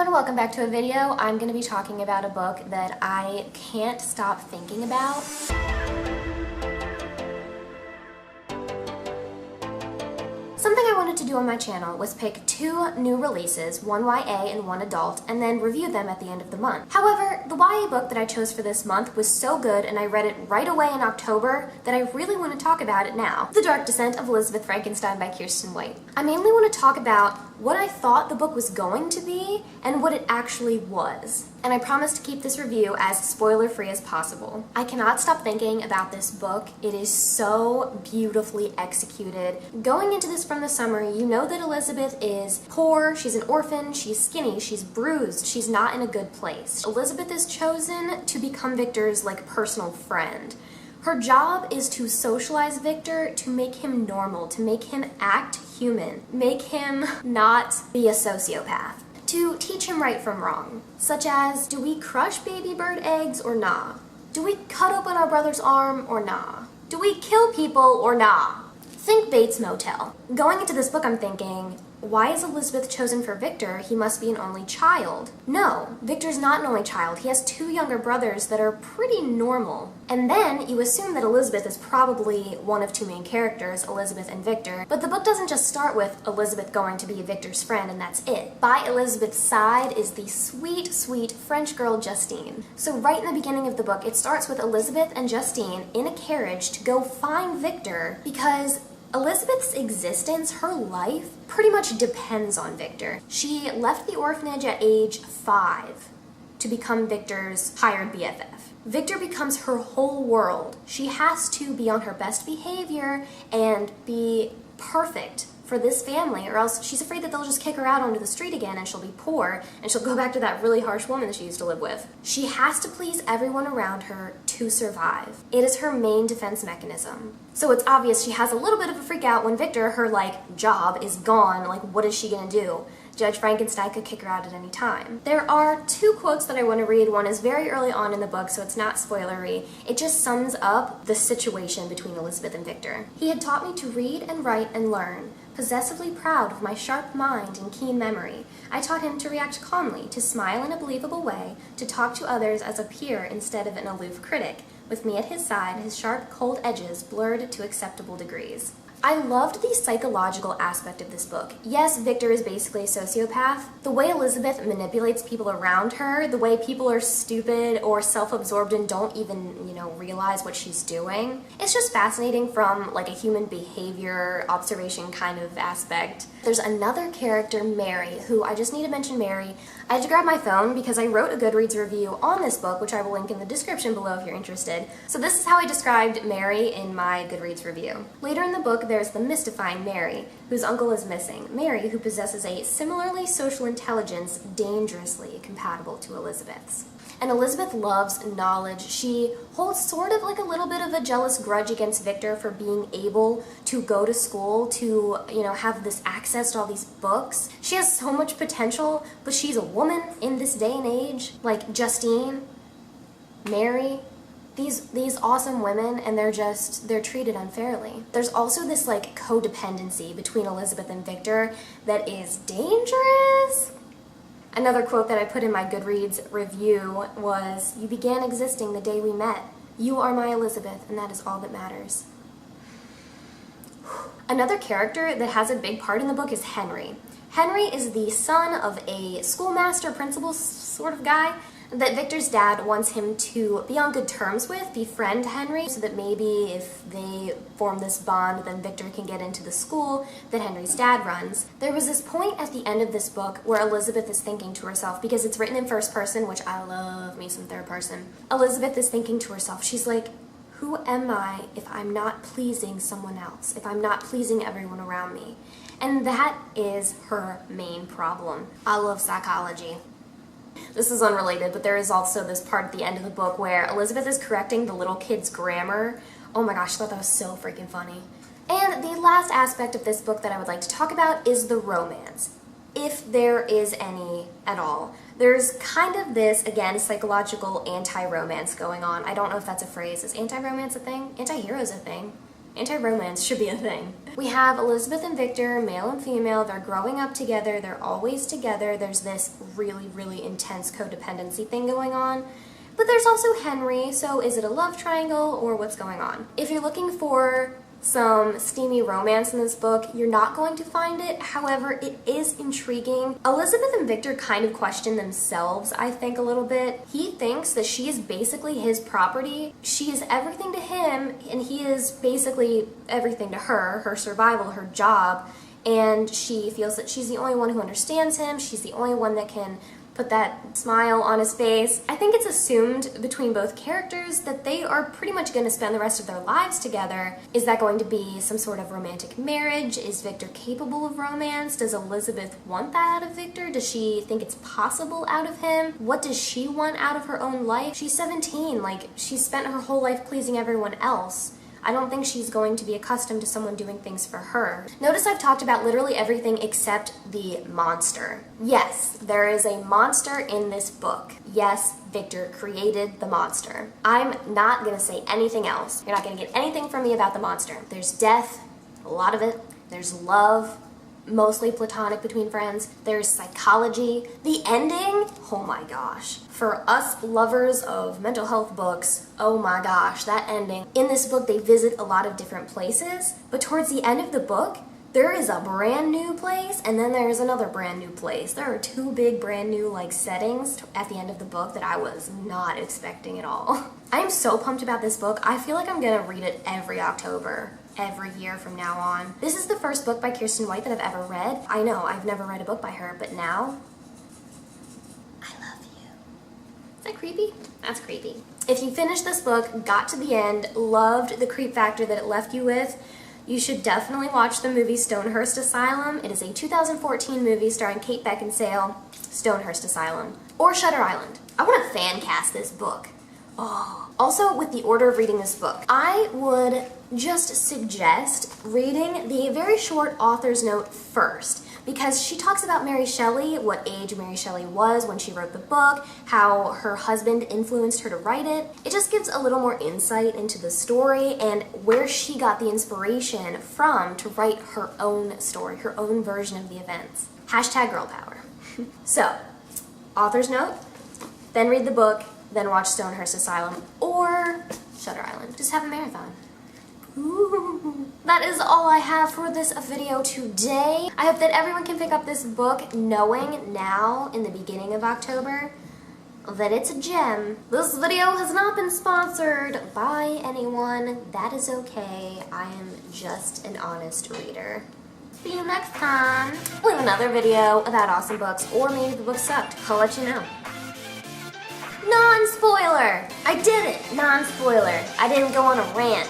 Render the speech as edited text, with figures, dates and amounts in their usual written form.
and welcome back to a video. I'm going to be talking about a book that I can't stop thinking about. Something I wanted to do on my channel was pick two new releases, one YA and one adult, and then review them at the end of the month. However, the YA book that I chose for this month was so good and I read it right away in October that I really want to talk about it now. The Dark Descent of Elizabeth Frankenstein by Kirsten White. I mainly want to talk about what I thought the book was going to be and what it actually was. And I promise to keep this review as spoiler-free as possible. I cannot stop thinking about this book. It is so beautifully executed. Going into this from the summary, you know that Elizabeth is poor, she's an orphan, she's skinny, she's bruised, she's not in a good place. Elizabeth is chosen to become Victor's personal friend. Her job is to socialize Victor, to make him normal, to make him act human, make him not be a sociopath, to teach him right from wrong, such as, do we crush baby bird eggs or nah? Do we cut open our brother's arm or nah? Do we kill people or nah? Think Bates Motel. Going into this book, I'm thinking, why is Elizabeth chosen for Victor? He must be an only child. No, Victor's not an only child. He has two younger brothers that are pretty normal. And then you assume that Elizabeth is probably one of two main characters, Elizabeth and Victor. But the book doesn't just start with Elizabeth going to be Victor's friend and that's it. By Elizabeth's side is the sweet, sweet French girl Justine. So right in the beginning of the book, it starts with Elizabeth and Justine in a carriage to go find Victor because Elizabeth's existence, her life, pretty much depends on Victor. She left the orphanage at age 5 to become Victor's hired BFF. Victor becomes her whole world. She has to be on her best behavior and be perfect for this family, or else she's afraid that they'll just kick her out onto the street again and she'll be poor and she'll go back to that really harsh woman that she used to live with. She has to please everyone around her to survive. It is her main defense mechanism. So it's obvious she has a little bit of a freak out when Victor, her job is gone. What is she gonna do? Judge Frankenstein could kick her out at any time. There are two quotes that I want to read. One is very early on in the book, so it's not spoilery. It just sums up the situation between Elizabeth and Victor. He had taught me to read and write and learn. Possessively proud of my sharp mind and keen memory, I taught him to react calmly, to smile in a believable way, to talk to others as a peer instead of an aloof critic, with me at his side, his sharp, cold edges blurred to acceptable degrees. I loved the psychological aspect of this book. Yes, Victor is basically a sociopath. The way Elizabeth manipulates people around her, the way people are stupid or self-absorbed and don't even, realize what she's doing, it's just fascinating from a human behavior observation kind of aspect. There's another character, Mary, who I just need to mention Mary. I had to grab my phone because I wrote a Goodreads review on this book, which I will link in the description below if you're interested. So this is how I described Mary in my Goodreads review. Later in the book, there's the mystifying Mary, whose uncle is missing. Mary, who possesses a similarly social intelligence dangerously compatible to Elizabeth's. And Elizabeth loves knowledge. She holds sort of a little bit of a jealous grudge against Victor for being able to go to school, to, have this access to all these books. She has so much potential, but she's a woman in this day and age. Justine, Mary, these awesome women, and they're treated unfairly. There's also this codependency between Elizabeth and Victor that is dangerous. Another quote that I put in my Goodreads review was, "You began existing the day we met. You are my Elizabeth, and that is all that matters." Another character that has a big part in the book is Henry. Henry is the son of a schoolmaster, principal sort of guy, that Victor's dad wants him to be on good terms with, befriend Henry, so that maybe if they form this bond, then Victor can get into the school that Henry's dad runs. There was this point at the end of this book where Elizabeth is thinking to herself, because it's written in first person, which I love me some third person. Elizabeth is thinking to herself, she's like, who am I if I'm not pleasing someone else, if I'm not pleasing everyone around me? And that is her main problem. I love psychology. This is unrelated, but there is also this part at the end of the book where Elizabeth is correcting the little kid's grammar. Oh my gosh, I thought that was so freaking funny. And the last aspect of this book that I would like to talk about is the romance, if there is any at all. There's kind of this, again, psychological anti-romance going on. I don't know if that's a phrase. Is anti-romance a thing? Anti-hero's a thing. Anti-romance should be a thing. We have Elizabeth and Victor, male and female. They're growing up together. They're always together. There's this really, really intense codependency thing going on. But there's also Henry, so is it a love triangle or what's going on? If you're looking for some steamy romance in this book, you're not going to find it. However, it is intriguing. Elizabeth and Victor kind of question themselves, I think, a little bit. He thinks that she is basically his property. She is everything to him, and he is basically everything to her, her survival, her job. And she feels that she's the only one who understands him. She's the only one that can put that smile on his face. I think it's assumed between both characters that they are pretty much going to spend the rest of their lives together. Is that going to be some sort of romantic marriage? Is Victor capable of romance? Does Elizabeth want that out of Victor? Does she think it's possible out of him? What does she want out of her own life? She's 17, like, she's spent her whole life pleasing everyone else. I don't think she's going to be accustomed to someone doing things for her. Notice I've talked about literally everything except the monster. Yes, there is a monster in this book. Yes, Victor created the monster. I'm not gonna say anything else. You're not gonna get anything from me about the monster. There's death, a lot of it. There's love, mostly platonic between friends. There's psychology. The ending, oh my gosh. For us lovers of mental health books, oh my gosh, that ending. In this book, they visit a lot of different places, but towards the end of the book, there is a brand new place, and then there's another brand new place. There are two big brand new settings at the end of the book that I was not expecting at all. I am so pumped about this book. I feel like I'm gonna read it every October, every year from now on. This is the first book by Kirsten White that I've ever read. I know, I've never read a book by her, but now, I love you. Is that creepy? That's creepy. If you finished this book, got to the end, loved the creep factor that it left you with, you should definitely watch the movie Stonehurst Asylum. It is a 2014 movie starring Kate Beckinsale, Stonehurst Asylum. Or Shutter Island. I want to fan cast this book. Oh. Also, with the order of reading this book, I would just suggest reading the very short author's note first, because she talks about Mary Shelley, what age Mary Shelley was when she wrote the book, how her husband influenced her to write it. It just gives a little more insight into the story and where she got the inspiration from to write her own story, her own version of the events. Hashtag girl power. So, author's note, then read the book, then watch Stonehurst Asylum or Shutter Island. Just have a marathon. Ooh. That is all I have for this video today. I hope that everyone can pick up this book knowing now in the beginning of October that it's a gem. This video has not been sponsored by anyone. That is okay. I am just an honest reader. See you next time. Leave another video about awesome books, or maybe the book sucked. I'll let you know. Non-spoiler! I did it! Non-spoiler. I didn't go on a rant.